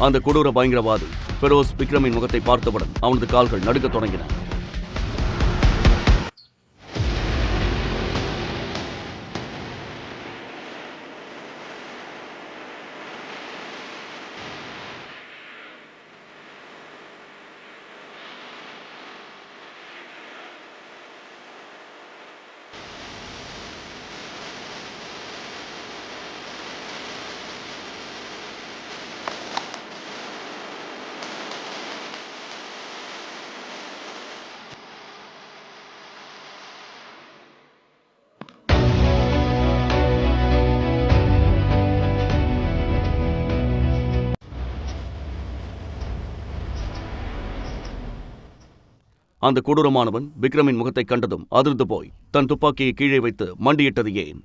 அந்த கொடூர பயங்கரவாதி ஃபெரோஸ் விக்ரமின் முகத்தை பார்த்தவுடன் அவனது கால்கள் நடுக்கத் தொடங்கின. அந்த கொடூரமானவன் விக்ரமின் முகத்தை கண்டதும் அதிர்ந்து போய் தன் துப்பாக்கியை கீழே வைத்து மண்டியிட்டது ஏன்?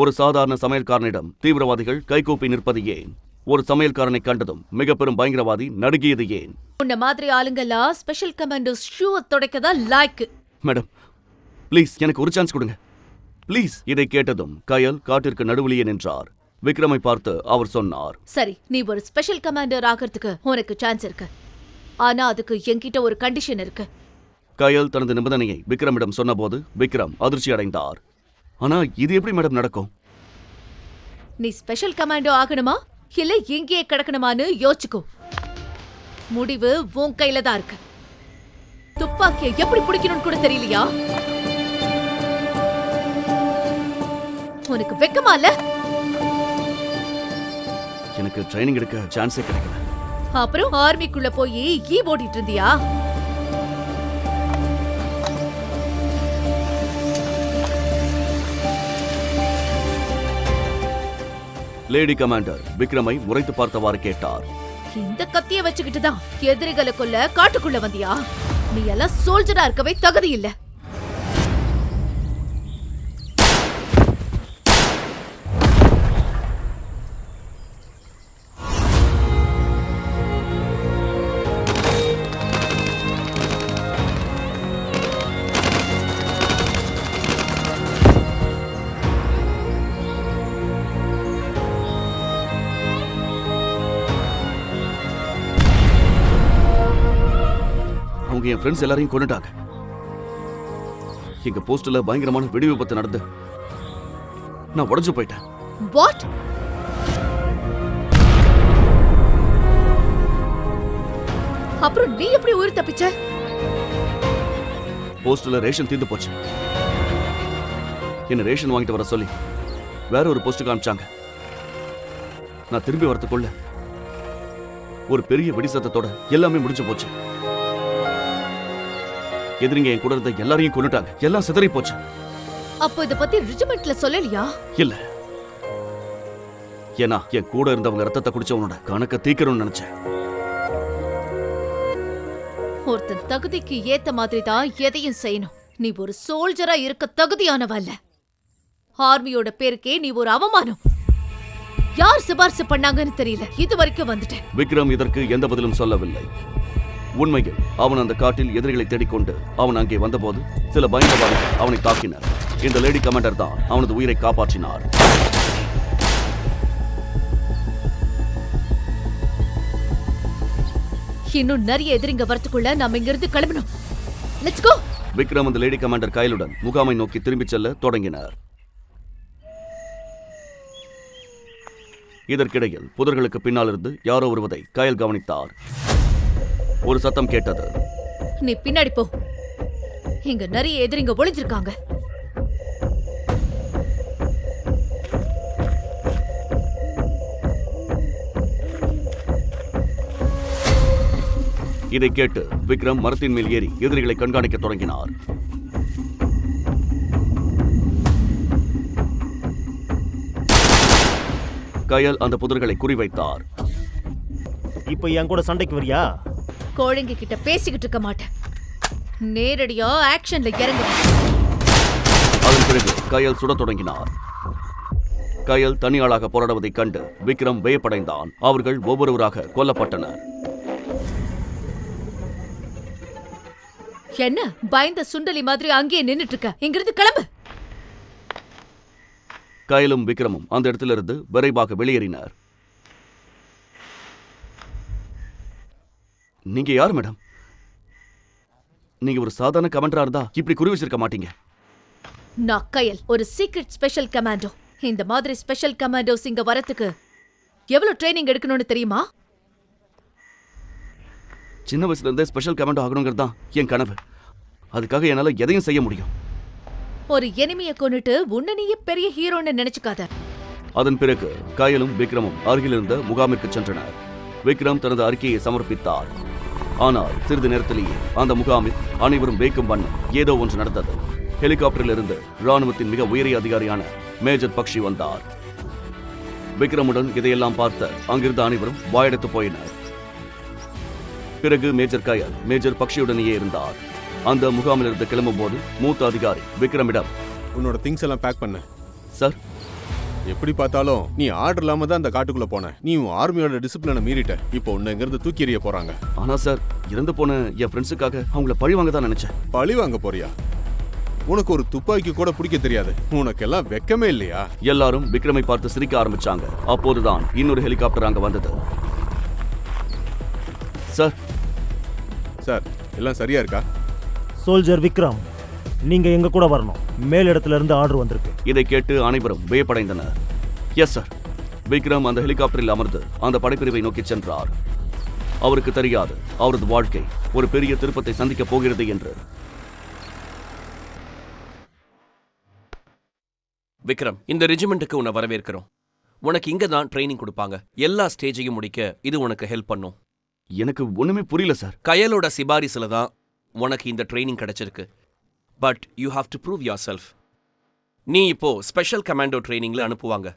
ஒரு சாதாரண சமையல்காரனிடம் தீவிரவாதிகள் கைகூப்பி நிற்பது ஏன்? ஒரு சமையல்காரனை கண்டதும் மிக பெரும் பயங்கரவாதி நடுங்கியது ஏன்? உன்ன மாதிரி ஆளுங்கெல்லாம் ஸ்பெஷல் கமாண்டோஸ் ஷூவை துடைக்கதா லாய்க்கு. மேடம், ப்ளீஸ் எனக்கு ஒரு சான்ஸ் கொடுங்க ப்ளீஸ். இதை கேட்டதும் கயல் காட்டிற்கு நடுவழியே நின்றார். விக்ரமை பார்த்து அவர் சொன்னார், சரி, நீ ஒரு ஸ்பெஷல் கமாண்டர் ஆகிறதுக்கு உனக்கு சான்ஸ் இருக்கு. ஆனா அதுக்கு என்கிட்ட ஒரு கண்டிஷன் இருக்கு. கயல் தனது நிபந்தனையை விக்ரமிடம் சொன்னபோது விக்ரம் அதிர்ச்சி அடைந்தார். ஆனா இது எப்படி மேடம் நடக்கும்? நீ ஸ்பெஷல் கமாண்டோ ஆகணுமா இல்ல இங்கேயே கிடக்கணுமான்னு யோசிச்சுக்கோ. முடிவு உன் கையில தான் இருக்கு. துப்பாக்கியை எப்படி பிடிக்கணும்னு கூட தெரியலையா? உனக்கு வெக்கமா இல்ல? எனக்கு ட்ரைனிங் எடுக்க சான்ஸே கிடைக்கல. அப்புறம் ஆர்மிக்குள்ள போய் ஈ ஓடிட்டு இருந்தியா? லேடி கமாண்டர் விக்ரமை முறைத்து பார்த்தவாறு கேட்டார். இந்த கத்திய வச்சுக்கிட்டு தான் எதிரிகளை கொல்ல காட்டுக்குள்ள வந்தியா? நீ எல்லாம் சோல்ஜரா இருக்கவே தகுதி இல்ல. என் ஃப்ரெண்ட்ஸ் எல்லாரையும் கொண்டுட்டாங்க. எங்க போஸ்ட்ல பயங்கரமான வெடி விபத்து நடந்து நான் உடைஞ்சு போயிட்டேன். வாட்? அப்புறம் நீ எப்படி உயிர் தப்பிச்ச? போஸ்ட்ல ரேஷன் தீர்ந்து போச்சு. என்ன ரேஷன் வாங்கிட்டு வர சொல்லி வேற ஒரு போஸ்ட் காமிச்சாங்க. நான் திரும்பி வரதுக்குள்ள ஒரு பெரிய வெடி சத்தத்தோட எல்லாமே முடிஞ்சு போச்சு. எதிரிங்க என் கூட இருந்த எல்லாரையும் கொன்னுட்டாங்க. எல்லாம் சிதறி போச்சு. அப்போ இத பத்தி ரெஜிமெண்ட்ல சொல்லலையா? இல்ல, ஏன்னா என் கூட இருந்தவங்க ரத்தத்தை குடிச்சவனோட கணக்க தீக்கணும்னு நினைச்சேன். ஒருத்தன் தகுதிக்கு ஏத்த மாதிரி தான் எதையும் செய்யணும். நீ ஒரு சோல்ஜரா இருக்க தகுதியானவ இல்ல. ஆர்மியோட பேருக்கே நீ ஒரு அவமானம். யார் சிபாரிசு பண்ணாங்கன்னு தெரியல. இது வரைக்கும் வந்துட்டேன். விக்ரம் இதற்கு எந்த பதிலும் சொல்லவில்லை. உண்மையில் அவன் அந்த காட்டில் எதிரிகளை தேடிக்கொண்டு அவன் அங்கே வந்தபோது சில பயங்கரவாதிகள் அவனை தாக்கினர். இந்த லேடி கமாண்டர் தான் அவனது உயிரை காப்பாற்றினார். இன்னும் நிறைய எதிரிங்க வரத்துக்குள்ள நாம இங்கிருந்து கிளம்பணும். Let's go. விக்ரம் அந்த லேடி கமாண்டர் கயலுடன் முகாமை நோக்கி திரும்பிச் செல்ல தொடங்கினர். இதற்கிடையில் புதர்களுக்கு பின்னால் இருந்து யாரோ வருவதை கயல் கவனித்தார். ஒரு சத்தம் கேட்டது. நீ பின்னாடி போ. இங்க நிறைய எதிரிங்க ஒளிஞ்சிருக்காங்க. இதை கேட்டு விக்ரம் மரத்தின் மேல் ஏறி எதிரிகளை கண்காணிக்க தொடங்கினார். கயல் அந்த புதர்களை குறிவைத்தார். இப்போ என் கூட சண்டைக்கு வரியா? கோழிங்க கிட்ட பேசிக்கிட்டு இருக்க மாட்டேன். நேரடியா ஆக்ஷன்ல இறங்கு. அதன் பிறகு கயல் சுட தொடங்கினார். கயல் தனியாளாக போராடுவதைக் கண்டு விக்ரம் வியப்படைந்தான். அவர்கள் ஒவ்வொருவராக கொல்லப்பட்டனர். என்ன பயந்த சுண்டலி மாதிரி அங்கேயே நின்னுட்டு இருக்க? இங்கிருந்து கிளம்பு. கயலும் விக்ரமும் அந்த இடத்திலிருந்து விரைவாக வெளியேறினர். நீங்க யார் மேடம்? நீங்க ஒரு சாதாரண கமாண்டரா இருந்தா இப்படி குறி வச்சிருக்க மாட்டீங்க. நான் கயல், ஒரு சீக்ரெட் ஸ்பெஷல் கமாண்டோ. இந்த மாதிரி ஸ்பெஷல் கமாண்டோஸ் இங்க வரதுக்கு எவ்வளவு ட்ரைனிங் எடுக்கணும்னு தெரியுமா? சின்ன வயசுல இருந்தே ஸ்பெஷல் கமாண்டோ ஆகணுங்கிறது தான் என் கனவு. அதுக்காக என்னால எதையும் செய்ய முடியும். ஒரு எனிமியை கொன்னுட்டு உன்னை நீயே பெரிய ஹீரோன்னு நினைச்சுக்காத. அதன் பிறகு கயலும் விக்ரமும் அருகில் இருந்த முகாமிற்கு சென்றனர். விக்ரம் தனது அறிக்கையை சமர்ப்பித்தார். ஆனால் சிறிது நேரத்திலேயே அந்த முகாமில் அனைவரும் வேக்கும் வண்ணம் ஏதோ ஒன்று நடந்தது. ஹெலிகாப்டரில் இருந்து ராணுவத்தின் மிக உயரிய அதிகாரியான மேஜர் பக்ஷி வந்தார். விக்ரமுடன் இதையெல்லாம் பார்த்த அங்கிருந்த அனைவரும் வாயெடுத்து போயினர். பிறகு மேஜர் கயல் மேஜர் பக்ஷியுடனேயே இருந்தார். அந்த முகாமிலிருந்து கிளம்பும் போது மூத்த அதிகாரி விக்ரமிடம், உன்னோட திங்ஸ் எல்லாம் பேக் பண்ண. சார், எப்படி பார்த்தாலும் நீ ஆர்டர் இல்லாம தான் அந்த காட்டுக்குள்ள போன. நீ உன் ஆர்மியோட டிசிப்ளினை மீறிட்ட. இப்போ உன்னை இங்கிருந்து தூக்கி எறிய போறாங்க. ஆனா சார், இறந்து போன என் ஃப்ரெண்ட்ஸுக்காக அவங்கள பழி வாங்க தான் நினைச்சேன். பழி வாங்க போறியா? உனக்கு ஒரு துப்பாக்கி கூட பிடிக்க தெரியாது. உனக்கெல்லாம் வெக்கமே இல்லையா? எல்லாரும் விக்ரமை பார்த்து சிரிக்க ஆரம்பிச்சாங்க. அப்போதுதான் இன்னொரு ஹெலிகாப்டர் அங்க வந்தது. சார், சார், எல்லாம் சரியா இருக்கா? சோல்ஜர் விக்ரம், நீங்க எங்க கூட வரணும். மேல் இடத்துல இருந்து ஆர்டர் வந்திருக்கு. இதை கேட்டு அனைவரும் வியப்படைந்தனர். Yes sir. விக்ரம் அந்த ஹெலிகாப்டரில் அமர்ந்து அந்த படைப்பிரிவை நோக்கி சென்றார். அவருக்கு தெரியாது அவரது வாழ்க்கை ஒரு பெரிய திருப்பத்தை சந்திக்கப் போகிறது என்று. விக்ரம், இந்த ரெஜிமெண்ட்டுக்கு உன்னை வரவேற்கிறோம். உனக்கு இங்க தான் ட்ரைனிங் கொடுப்பாங்க. எல்லா ஸ்டேஜையும் முடிக்க இது உனக்கு ஹெல்ப் பண்ணும். எனக்கு ஒண்ணுமே புரியல சார். கயலோட சிபாரிசுல தான் உனக்கு இந்த ட்ரைனிங் கிடைச்சிருக்கு. But you have to prove your self. நீ இப்போ ஸ்பெஷல் கமாண்டோ ட்ரைனிங்ல அனுப்புவாங்க.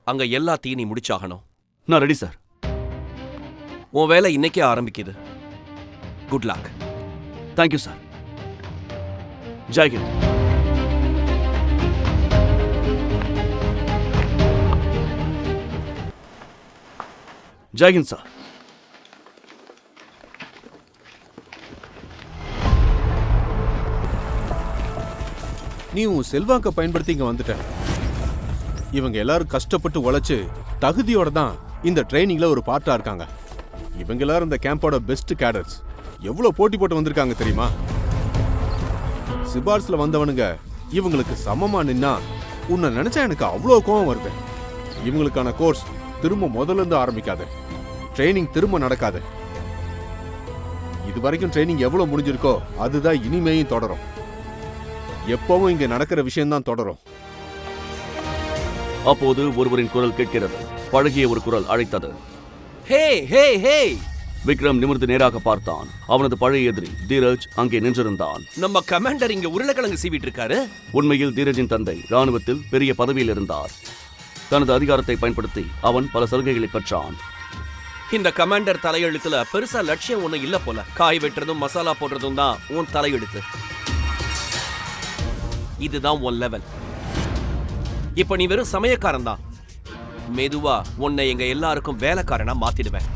அங்க எல்லாத்தையும் நீ முடிச்சாகணும். நான் ரெடி சார். உன் வேலை இன்னைக்கே ஆரம்பிக்குது. Good luck. Thank you sir. Jai Hind. Jai Hind sir. நீ உன் செல்வாக்க பயன்படுத்தி இங்க வந்துட்ட. இவங்க எல்லாரும் கஷ்டப்பட்டு உழைச்சு தகுதியோட தான் இந்த ட்ரைனிங்ல ஒரு பார்ட்டா இருக்காங்க. இவங்க எல்லாரும் இந்த கேம்போட பெஸ்ட் கேடட்ஸ். எவ்வளவு போட்டி போட்டு வந்திருக்காங்க தெரியுமா? சிபார்ஸ்ல வந்தவனுங்க இவங்களுக்கு சமமா நின்னா உன்னை நினைச்சா எனக்கு அவ்வளோ கோவம் வருது. இவங்களுக்கான கோர்ஸ் திரும்ப முதல்ல இருந்து ஆரம்பிக்காது. ட்ரைனிங் திரும்ப நடக்காது. இது வரைக்கும் ட்ரைனிங் எவ்வளவு முடிஞ்சிருக்கோ அதுதான் இனிமேயும் தொடரும். எப்பவும் இங்க நடக்கிற விஷயம்தான் தொடரும். அப்போது ஒருவரின் குரல் கேட்கிறது. பழகிய ஒரு குரல் அழைத்தது. ஹே ஹே ஹே! விக்ரம் நிமிர்ந்து நேராக பார்த்தான். அவனது பழைய எதிரி தீரஜ் அங்கே நின்றிருந்தான். நம்ம கமாண்டர் இங்க உருளைக்கிழங்கு சீவிட்டு இருக்காரு. உண்மையில் தீரஜின் தந்தை ராணுவத்தில் பெரிய பதவியில் இருந்தார். தனது அதிகாரத்தை பயன்படுத்தி அவன் பல சலுகைகளை பெற்றான். இந்த கமாண்டர் தலையெழுத்துல பெருசா லட்சியம் ஒண்ணு இல்ல போல. காய் வெட்டுறதும் மசாலா போடுறதும் தான் உன் தலையெழுத்து. இதுதான் உன் லெவல். இப்ப நீ வெறும் சமயக்காரன் தான். மெதுவா உன்னை எங்க எல்லாருக்கும் வேலைக்காரனா மாத்திடுவேன்.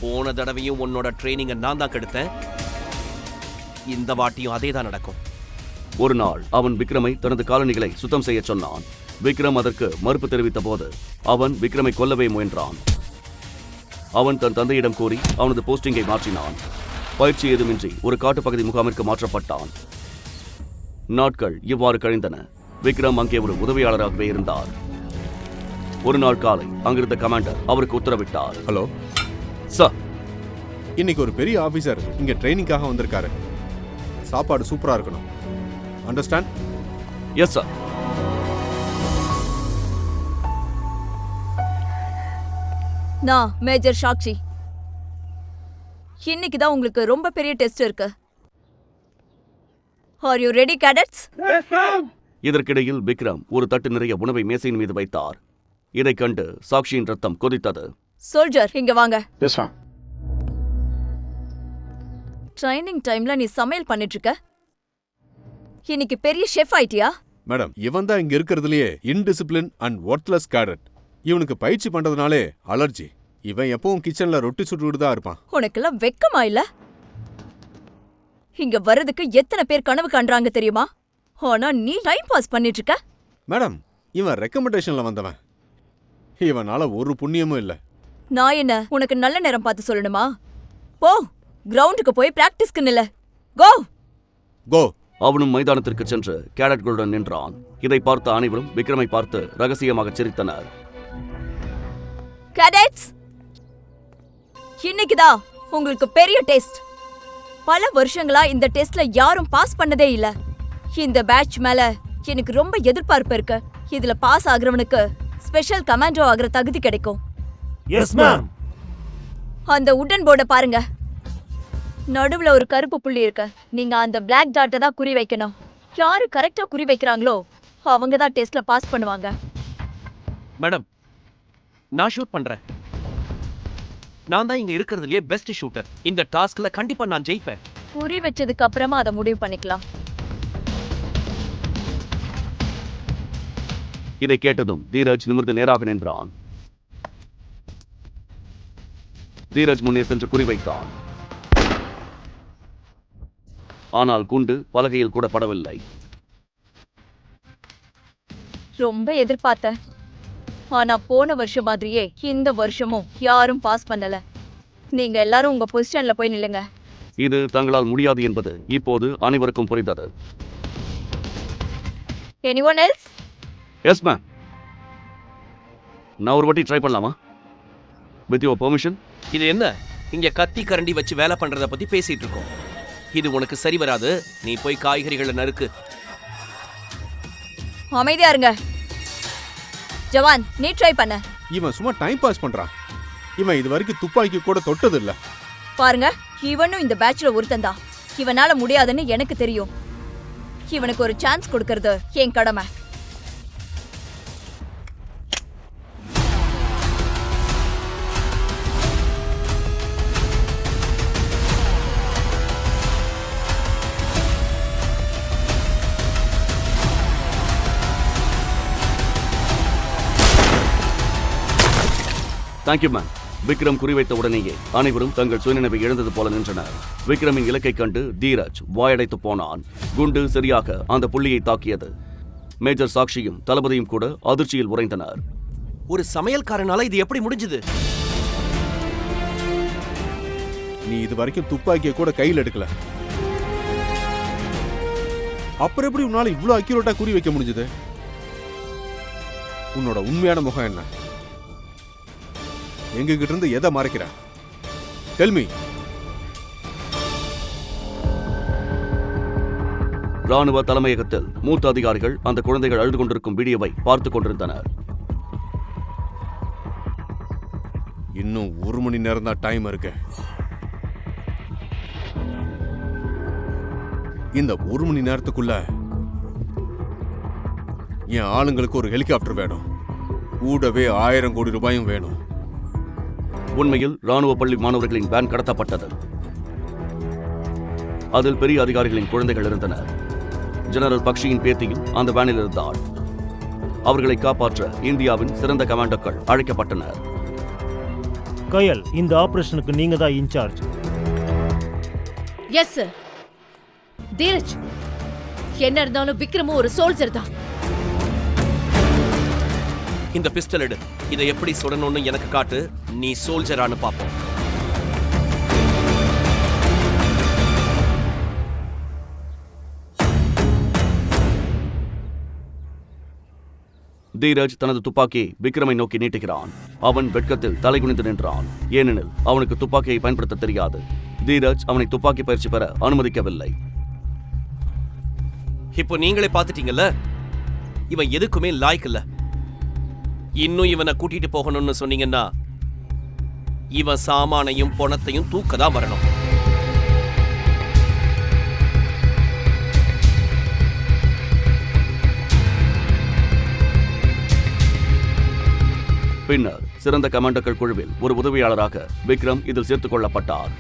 போன தடவையும் உன்னோட ட்ரைனிங்க நான் தான் கெடுத்தேன். இந்த வாட்டியும் அதே தான் நடக்கும். ஒரு நாள் அவன் விக்ரமை தனது காலணிகளை சுத்தம் செய்ய சொன்னான். விக்ரம் அதற்கு மறுப்பு தெரிவித்த போது அவன் விக்ரமை கொல்லவே முயன்றான். அவன் தன் தந்தையிடம் கூறி அவனது போஸ்டிங்கை மாற்றினான். பயிற்சி ஏதுமின்றி ஒரு காட்டுப்பகுதி முகாமிற்கு மாற்றப்பட்டான். நாட்கள் இவ்வாறு கழிந்தன. விக்ரம் அங்கே ஒரு உதவியாளராகவே இருந்தார். ஒரு நாள் காலை அங்கிருந்த கமாண்டர் அவருக்கு உத்தரவிட்டார். ஹலோ சார், இன்னைக்கு ஒரு பெரிய ஆபீசர் இங்க ட்ரைனிங்காக வந்திருக்காரு. சாப்பாடு சூப்பரா இருக்கணும். அண்டர்ஸ்டாண்ட்? Yes sir. நான் மேஜர் சாக்ஷி. இன்னைக்கு தான் உங்களுக்கு ரொம்ப பெரிய டெஸ்ட் இருக்கு. Are you ready cadets? இதற்கிடையில் விக்ரம் ஒரு தட்டு நிறைய உணவை மேசையின் மீது வைத்தார். இதைக் கண்டு சாக்ஷியின் ரத்தம் கொதித்தது. சோல்ஜர், இங்க வாங்க. ட்ரைனிங் டைம்ல நீ சமையல் பண்ணிட்டு இருக்க. இன்னைக்கு பெரிய ஷெஃப் ஆயிட்டியா? மேடம், இவன் தான் இங்க இருக்கிறதுலயே இன்டிசிப்ளின் அண்ட் ஒர்த்லெஸ் கேடட். இவனுக்கு பயிற்சி பண்றதுனாலே அலர்ஜி. இவன் எப்பவும் கிச்சன்ல ரொட்டி சுட்டுக்கிட்டு தான் இருப்பான். உனக்கெல்லாம் வெக்கமா இல்ல? இங்க வர்றதுக்கு எத்தனை பேர் கனவு காண்றாங்க தெரியுமா? ஆனா நீ டைம் பாஸ் பண்ணிட்டு இருக்க. மேடம், இவன் ரெக்கமெண்டேஷன்ல வந்தவன். இவனால ஒரு புண்ணியமும் இல்ல. நான் என்ன உனக்கு நல்ல நேரம் பார்த்து சொல்லணுமா? போ, கிரவுண்டுக்கு போய் பிராக்டிஸ்க்கு நில்ல. கோ. கோ. அவனும் மைதானத்திற்கு சென்று கேடட்களுடன் நின்றான். இதை பார்த்த அனைவரும் விக்ரமை பார்த்து ரகசியமாக சிரித்தனர். கேடட்ஸ், இன்னைக்குதான் உங்களுக்கு பெரிய டெஸ்ட். பல வருஷங்களா இந்த டெஸ்ட்ல யாரும் பாஸ் பண்ணதே இல்ல. இந்த பேட்ச் மேல எனக்கு ரொம்ப எதிர்பார்ப்பு இருக்கு. இதுல பாஸ் ஆகுறவனுக்கு ஸ்பெஷல் கமாண்டோ ஆகிற தகுதி கிடைக்கும். Yes ma'am. அந்த உடன் போர்டை பாருங்க. நடுவுல ஒரு கருப்பு புள்ளி இருக்கு. நீங்க அந்த பிளாக் டாட்டை தான் குறி வைக்கணும். யாரு கரெக்டா குறி வைக்கிறாங்களோ அவங்க தான் டெஸ்ட்ல பாஸ் பண்ணுவாங்க. மேடம், நான் ஷூட் பண்றேன். நான் தான் இங்க இருக்கிறதுலயே பெஸ்ட் ஷூட்டர். இந்த டாஸ்க்ல கண்டிப்பா நான் ஜெயிப்பேன். குறி வச்சதுக்கு அப்புறமா அதை முடிவு பண்ணிக்கலாம். இதை கேட்டதும் தீரஜ் நிமிர்ந்து நேராக நின்றான். தீரஜ் முன்னே சென்று குறிவைத்தான். ஆனால் குண்டு பலகையில் கூட படவில்லை. ரொம்ப எதிர்பார்த்தேன். ஆனா போன வருஷம் மாதிரியே இந்த வருஷமும் யாரும் பாஸ் பண்ணல. நீங்க எல்லாரும் உங்க பொசிஷன்ல போய் நில்லுங்க. இது தங்களால் முடியாது என்பது இப்போது அனைவருக்கும் புரிந்தது. Anyone else? Yes ma'am. நான் ஒரு வாட்டி ட்ரை பண்ணலாமா? With your permission. இது என்ன? இங்க கத்தி கரண்டி வச்சு வேலை பண்றத பத்தி பேசிட்டு இருக்கோம். இது உனக்கு சரி வராது. நீ போய் காய்கறிகளை நறுக்கு. அமைதியா இருங்க. ஜவான், நீ ட்ரை பண்ண. இவன் சும்மா டைம் பாஸ் பண்றான். இவன் இது வரைக்கும் துப்பாக்கி கூட தொட்டது இல்ல. பாருங்க, இவனும் இந்த பேட்ச்ல ஒருத்தன் தான். இவனால முடியாதுன்னு எனக்கு தெரியும். இவனுக்கு ஒரு சான்ஸ் கொடுக்கறது என் கடமை. Thank you ma'am. விக்ரம் குறிவைத்த உடனேயே அனைவரும் தங்கள் சுயநினைவை இழந்தது போல நின்றனர். விக்ரமின் இலக்கை கண்டு தீரஜ் வாயடைத்து போனான். குண்டு சரியாக அந்த புள்ளியை தாக்கியது. மேஜர் சாக்ஷியும் தளபதியும் கூட அதிர்ச்சியில் உறைந்தனர். ஒரு சமையல்காரனால இது எப்படி முடிஞ்சது? நீ இது வரைக்கும் துப்பாக்கியை கூட கையில் எடுக்கல. அப்புறம் எப்படி உன்னால இவ்வளவு அக்யூரேட்டா குறி வைக்க முடிஞ்சது? உன்னோட உண்மையான முகம் என்ன? எங்க கிட்ட இருந்து எதை மறைக்கிற? Tell me. ராணுவ தலைமையகத்தில் மூத்த அதிகாரிகள் அந்த குழந்தைகள் அழுது கொண்டிருக்கும் வீடியோவை பார்த்துக் கொண்டிருந்தனர். இன்னும் 1 மணி நேரம் தான் டைம் இருக்கு. இந்த 1 மணி நேரத்துக்குள்ள என் ஆளுங்களுக்கு ஒரு ஹெலிகாப்டர் வேணும். கூடவே 1000 கோடி ரூபாயும் வேணும். உண்மையில் ராணுவ பள்ளி மாணவர்களின் வேன் கடத்தப்பட்டது. அதில் பெரிய அதிகாரிகளின் குழந்தைகள் இருந்தனர். ஜெனரல் பக்ஷியின் பேத்தியும் அந்த வேனில் இருந்தார். அவர்களை காப்பாற்ற இந்தியாவின் சிறந்த கமாண்டோக்கள் அழைக்கப்பட்டனர். கயல், இந்த ஆபரேஷனுக்கு நீங்க தான் இன்சார்ஜ். Yes sir. தீரஜ், என்ன இருந்தாலும் விக்ரமும் ஒரு சோல்ஜர் தான். இந்த பிஸ்டல் எடு. இதை எப்படி சுடணும்னு எனக்கு காட்டு. நீ சோல்ஜரானு பாப்போம். தீரஜ் தனது துப்பாக்கியை விக்ரமை நோக்கி நீட்டுகிறான். அவன் வெட்கத்தில் தலைகுனிந்து நின்றான். ஏனெனில் அவனுக்கு துப்பாக்கியை பயன்படுத்த தெரியாது. தீரஜ் அவனை துப்பாக்கி பயிற்சி பெற அனுமதிக்கவில்லை. இப்போ நீங்களே பார்த்துட்டீங்கல்ல, இவன் எதுக்குமே லாய்க்கு இல்ல. இன்னும் இவனை கூட்டிட்டு போகணும்னு சொன்னீங்கன்னா இவன் சாமானையும் பணத்தையும் தூக்கதான் வரணும். பின்னர் சிறந்த கமாண்டோக்கள் குழுவில் ஒரு உதவியாளராக விக்ரம் இதில் சேர்த்துக் கொள்ளப்பட்டார்.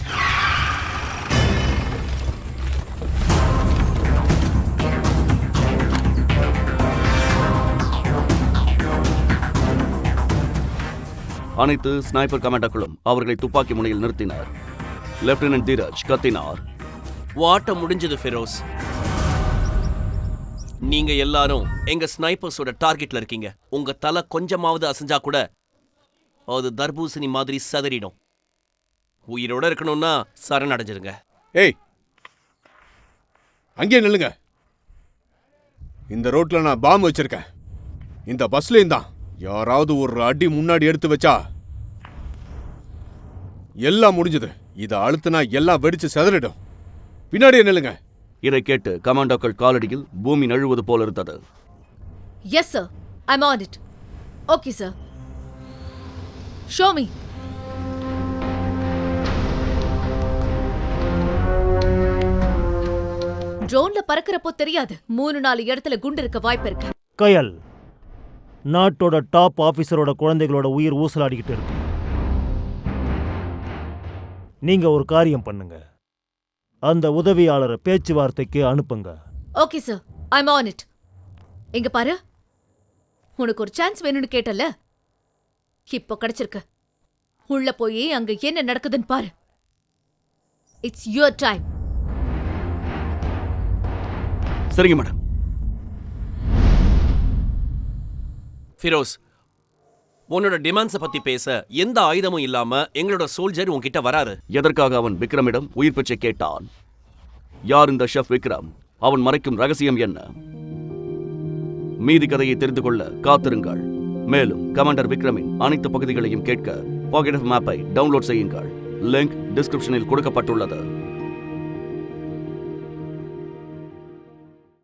அனைத்து ஸ்னைப்பர் கமாண்டோக்களும் அவர்களை துப்பாக்கி முனையில் நிறுத்தினர். லெப்டினன்ட் தீரஜ் கத்தினார். வாட்ட முடிஞ்சது ஃபெரோஸ். நீங்க எல்லாரும் எங்க ஸ்னைப்பர்ஸோட டார்கெட்ல இருக்கீங்க. உங்க தலை கொஞ்சமாவது அசைஞ்சா கூட அது தர்பூசணி மாதிரி சதறிடும். உயிரோட இருக்கணும்னா சரணடைஞ்சிருங்க. ஏய், அங்கேயே நில்லுங்க. இந்த ரோட்ல நான் பாம்பு வச்சிருக்கேன். இந்த பஸ்லயும் தான். யாராவது ஒரு அடி முன்னாடி எடுத்து வச்சா எல்லாம் முடிஞ்சது. இதை அழுத்தினா எல்லாம் வெடிச்சு செதறிடும். பின்னாடியே நில்லுங்க. இதை கேட்டு கமாண்டோக்கள் காலடியில் பூமி நழுவது போல இருந்தது. Yes sir, I'm on it. Okay sir, show me. ட்ரோன்ல பறக்கிறப்போ தெரியாது, 3-4 இடத்துல குண்டு இருக்க வாய்ப்பு இருக்கு. கயல், நாட்டோட டாப் ஆபீசரோட குழந்தைகளோட உயிர் ஊசலாடிக்கிட்டு இருக்கு. நீங்க ஒரு காரியம் பண்ணுங்க, அந்த உதவியாளரை பேச்சுவார்த்தைக்கு அனுப்புங்க. Okay sir, I'm on it. இங்க பாரு, உனக்கு ஒரு சான்ஸ் வேணும்னு கேட்டல, இப்போ கிடைச்சிருக்கு. உள்ள போய் அங்க என்ன நடக்குதுன்னு பாரு. It's your time. சரிங்க மேடம். ஃபிரோஸ், உன்னோட டிமாண்ட்ஸை பத்தி பேச எந்த ஆயுதமும் இல்லாம எங்களோட சோல்ஜர் உன்கிட்ட வராரு. எதற்காக அவன் விக்ரமிடம் உயிர் பிச்சை கேட்டான்? யார் இந்த ஷெஃப் விக்ரம்? அவன் மறைக்கும் ரகசியம் என்ன? மீதி கதையை தெரிந்து கொள்ள காத்திருங்கள். மேலும் கமாண்டர் விக்ரமின் அனைத்து பகுதிகளையும் கேட்க பாக்கெட் ஆஃப் மேப்பை டவுன்லோட் செய்யுங்கள். லிங்க் டிஸ்கிரிப்ஷனில் கொடுக்கப்பட்டுள்ளது.